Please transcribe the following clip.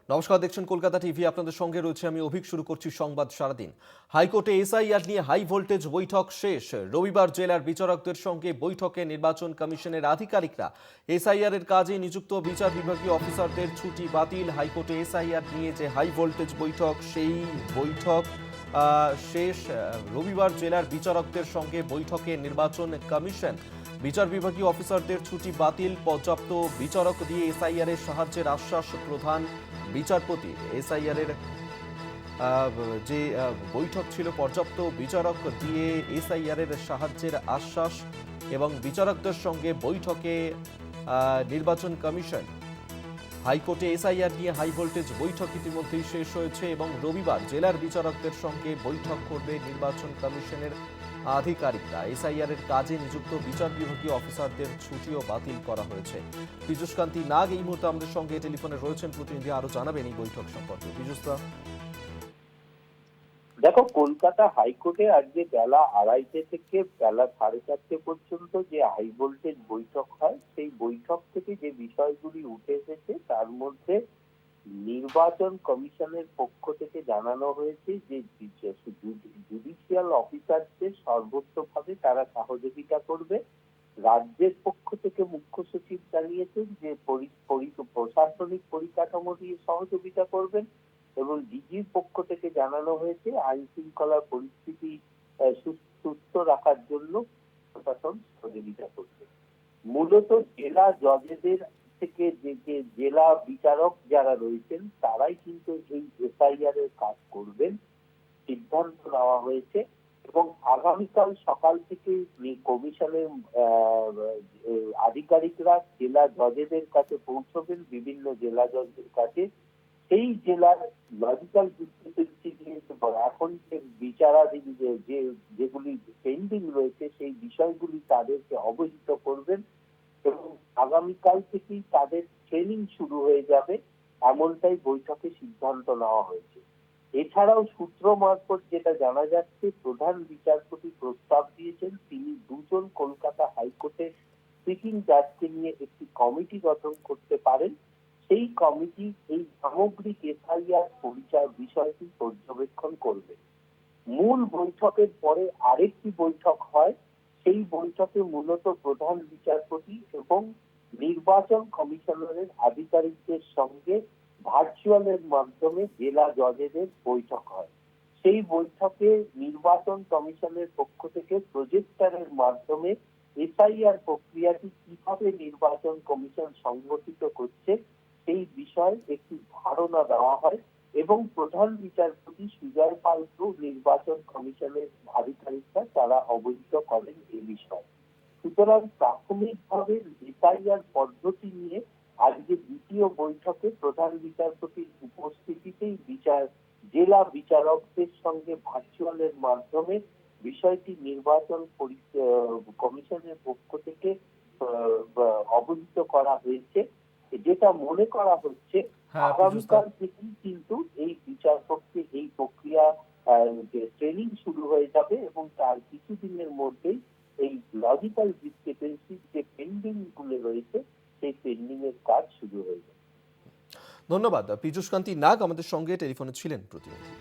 নমস্কার, দেখছেন কলকাতা টিভি। আপনাদের সঙ্গে রয়েছে আমি অভিক। শুরু করছি সংবাদ সারাদিন। হাইকোর্টে এসআইআর নিয়ে হাই ভোল্টেজ বৈঠক শেষ। রবিবার জেলার বিচারকদের সঙ্গে বৈঠকে নির্বাচন কমিশনের আধিকারিকরা। এসআইআর এর কাজে নিযুক্ত বিচার বিভাগীয় অফিসারদের ছুটি বাতিল। হাইকোর্টে এসআইআর নিয়ে যে হাই ভোল্টেজ বৈঠক, সেই বৈঠক শেষ। রবিবার জেলার বিচারকদের সঙ্গে বৈঠকে নির্বাচন কমিশন। বিচার বিভাগীয় অফিসারদের ছুটি বাতিল, পর্যাপ্ত বিচারক দিয়ে এসআইআর এর সাহায্যের আশ্বাস প্রধান বিচারপতি। এসআইআর এর যে বৈঠক ছিল, পর্যাপ্ত বিচারক দিয়ে এসআইআর এর সাহায্যের আশ্বাস এবং বিচারকদের সঙ্গে বৈঠকে নির্বাচন কমিশন। হাইকোর্টে এসআইআর নিয়ে হাই ভোল্টেজ বৈঠক ইতিমধ্যেই শেষ হয়েছে এবং রবিবার জেলার বিচারকদের সঙ্গে বৈঠক করবে নির্বাচন কমিশনের আধিকারিকরা। এসআইআর এর কাজে নিযুক্ত বিচার বিভাগীয় অফিসারদের ছুটিও বাতিল করা হয়েছে। পীযূষকান্তি নাগ এই মুহূর্তে আমাদের সঙ্গে টেলিফোনে রয়েছেন। প্রতিনিধি আরো জানাবেন এই বৈঠক সম্পর্কে। পীযূষদা, দেখো, কলকাতা হাইকোর্টে আজকে বেলা 2:30 থেকে বেলা 4:30 পর্যন্ত যে হাই ভোল্টেজ বৈঠক হয়, সেই বৈঠক থেকে যে বিষয়গুলি উঠে এসেছে তার মধ্যে নির্বাচন কমিশনের পক্ষ থেকে জানানো হয়েছে যে জুডিশিয়াল অফিসারদের সর্বোচ্চভাবে তারা সহযোগিতা করবে। রাজ্যের পক্ষ থেকে মুখ্য সচিব জানিয়েছেন যে প্রশাসনিক পরিকাঠামো দিয়ে সহযোগিতা করবেন এবং ডিজির পক্ষ থেকে জানানো হয়েছে আইন শৃঙ্খলা পরিস্থিতি সুস্থ রাখার জন্য প্রশাসন সহযোগিতা করবে। মূলত জেলা জজেদের থেকে যে জেলা বিচারক যারা রয়েছেন তারাই কিন্তু এই এসআইআর এর কাজ করবেন সিদ্ধান্ত নেওয়া হয়েছে এবং আগামীকাল সকাল থেকে কমিশনের আধিকারিকরা জেলা জজেদের কাছে পৌঁছবেন, বিভিন্ন জেলা জজের কাছে। সেই জেলার লজিক্যাল ডিসক্রিপেন্সি নিয়ে এখন যে বিচারাধীন যেগুলি পেন্ডিং রয়েছে সেই বিষয়গুলি তাদেরকে অবহিত করবেন এবং আগামীকাল থেকেই তাদের ট্রেনিং শুরু হয়ে যাবে, এমনটাই বৈঠকে সিদ্ধান্ত নেওয়া হয়েছে। এছাড়াও সূত্র মারফত যেটা জানা যাচ্ছে, প্রধান বিচারপতি প্রস্তাব দিয়েছেন তিনি 2 জন কলকাতা হাইকোর্টের সিটিং জাজকে নিয়ে একটি কমিটি গঠন করতে পারেন। সেই কমিটি এই সামগ্রিক এসআইআর বিষয়টি পর্যবেক্ষণ করবে। মূল বৈঠকের পরে আরেকটি বৈঠক হয়, সেই বৈঠকে মূলত প্রধান বিচারপতি এবং নির্বাচন কমিশনারের আধিকারিকদের সঙ্গে ভার্চুয়ালের মাধ্যমে জেলা জজেদের বৈঠক হয়। সেই বৈঠকে নির্বাচন কমিশনের পক্ষ থেকে প্রজেক্টরের মাধ্যমে এসআইআর প্রক্রিয়াটি কিভাবে নির্বাচন কমিশন সংগঠিত করছে সেই বিষয়ে একটি ধারণা দেওয়া হয় এবং প্রধান বিচারপতি সুজয় পালকেও নির্বাচন কমিশনের আধিকারিকরা তারা অবহিত করেন এই বিষয়ে। সুতরাং প্রাথমিকভাবে এসআইআর পদ্ধতি নিয়ে আজকে দ্বিতীয় বৈঠকে প্রধান বিচারপতির উপস্থিতিতেই জেলা বিচারকদের সঙ্গে ভার্চুয়ালের মাধ্যমে বিষয়টি নির্বাচন কমিশনের পক্ষ থেকে অবহিত করা হয়েছে। যেটা মনে করা হচ্ছে আগামীকাল থেকেই কিন্তু এই বিচারপক্ষে এই প্রক্রিয়া ট্রেনিং শুরু হয়ে যাবে এবং তার কিছুদিনের মধ্যেই এই লজিক্যাল ডিসক্রিপেন্সি যে পেন্ডিং গুলো রয়েছে সেই পেন্ডিং এর কাজ শুরু হয়ে যাবে। ধন্যবাদ। পীযূষকান্তি নাগ আমাদের সঙ্গে টেলিফোনে ছিলেন প্রতিনিধি।